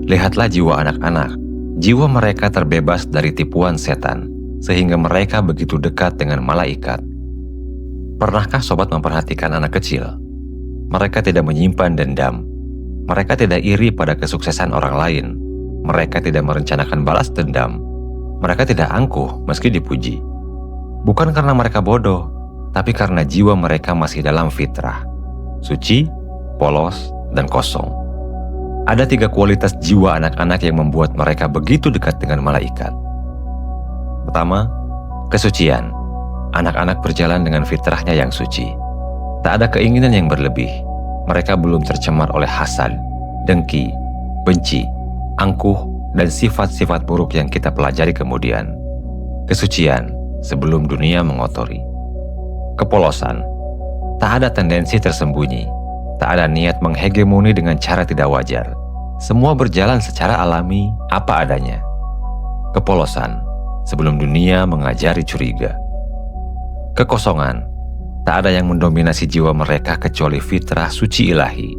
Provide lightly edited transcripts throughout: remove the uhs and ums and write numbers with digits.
Lihatlah jiwa anak-anak. Jiwa mereka terbebas dari tipuan setan, sehingga mereka begitu dekat dengan malaikat. Pernahkah sobat memperhatikan anak kecil? Mereka tidak menyimpan dendam. Mereka tidak iri pada kesuksesan orang lain. Mereka tidak merencanakan balas dendam. Mereka tidak angkuh meski dipuji. Bukan karena mereka bodoh, tapi karena jiwa mereka masih dalam fitrah. Suci, polos, dan kosong. Ada 3 kualitas jiwa anak-anak yang membuat mereka begitu dekat dengan malaikat. Pertama, kesucian. Anak-anak berjalan dengan fitrahnya yang suci. Tak ada keinginan yang berlebih. Mereka belum tercemar oleh hasad, dengki, benci, angkuh, dan sifat-sifat buruk yang kita pelajari kemudian. Kesucian sebelum dunia mengotori. Kepolosan. Tak ada tendensi tersembunyi. Tak ada niat menghegemoni dengan cara tidak wajar. Semua berjalan secara alami, apa adanya. Kepolosan sebelum dunia mengajari curiga. Kekosongan. Tak ada yang mendominasi jiwa mereka kecuali fitrah suci ilahi.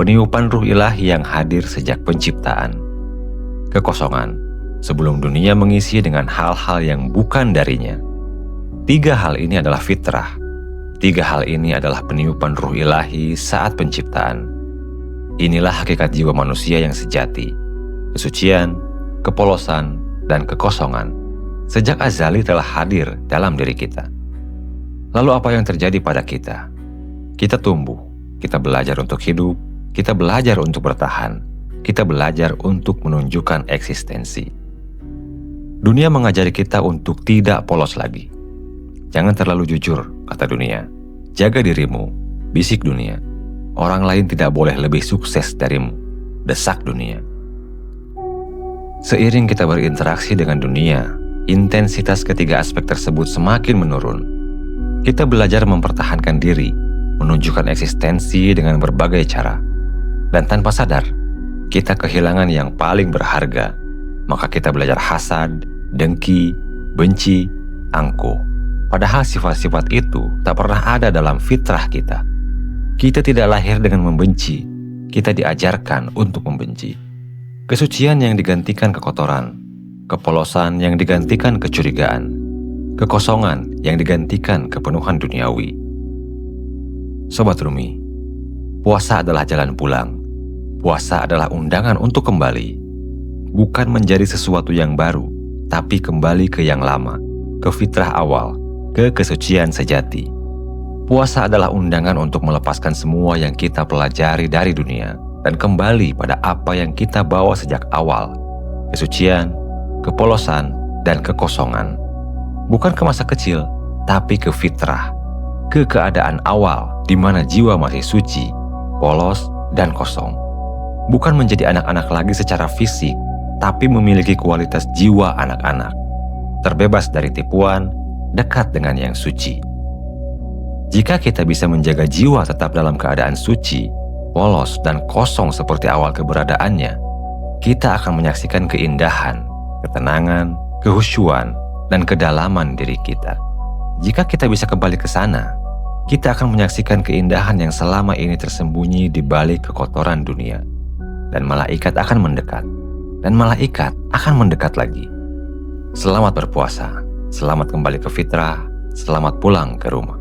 Peniupan ruh ilahi yang hadir sejak penciptaan. Kekosongan sebelum dunia mengisi dengan hal-hal yang bukan darinya. 3 hal ini adalah fitrah. 3 hal ini adalah peniupan ruh ilahi saat penciptaan. Inilah hakikat jiwa manusia yang sejati. Kesucian, kepolosan, dan kekosongan sejak azali telah hadir dalam diri kita. Lalu apa yang terjadi pada kita? Kita tumbuh, kita belajar untuk hidup, kita belajar untuk bertahan, kita belajar untuk menunjukkan eksistensi. Dunia mengajari kita untuk tidak polos lagi. Jangan terlalu jujur, kata dunia. Jaga dirimu, bisik dunia. Orang lain tidak boleh lebih sukses darimu, desak dunia. Seiring kita berinteraksi dengan dunia, intensitas ketiga aspek tersebut semakin menurun. Kita belajar mempertahankan diri, menunjukkan eksistensi dengan berbagai cara. Dan tanpa sadar, kita kehilangan yang paling berharga. Maka kita belajar hasad, dengki, benci, angkuh. Padahal sifat-sifat itu tak pernah ada dalam fitrah kita. Kita tidak lahir dengan membenci, kita diajarkan untuk membenci. Kesucian yang digantikan kekotoran, kepolosan yang digantikan kecurigaan, kekosongan yang digantikan kepenuhan duniawi. Sobat Rumi, puasa adalah jalan pulang. Puasa adalah undangan untuk kembali. Bukan menjadi sesuatu yang baru, tapi kembali ke yang lama, ke fitrah awal, ke kesucian sejati. Puasa adalah undangan untuk melepaskan semua yang kita pelajari dari dunia dan kembali pada apa yang kita bawa sejak awal, kesucian, kepolosan, dan kekosongan. Bukan ke masa kecil, tapi ke fitrah, ke keadaan awal di mana jiwa masih suci, polos, dan kosong. Bukan menjadi anak-anak lagi secara fisik, tapi memiliki kualitas jiwa anak-anak, terbebas dari tipuan, dekat dengan yang suci. Jika kita bisa menjaga jiwa tetap dalam keadaan suci, polos, dan kosong seperti awal keberadaannya, kita akan menyaksikan keindahan, ketenangan, kehusyuan, dan kedalaman diri kita. Jika kita bisa kembali ke sana, kita akan menyaksikan keindahan yang selama ini tersembunyi di balik kekotoran dunia. Dan malaikat akan mendekat, dan malaikat akan mendekat lagi. Selamat berpuasa. Selamat kembali ke fitrah, selamat pulang ke rumah.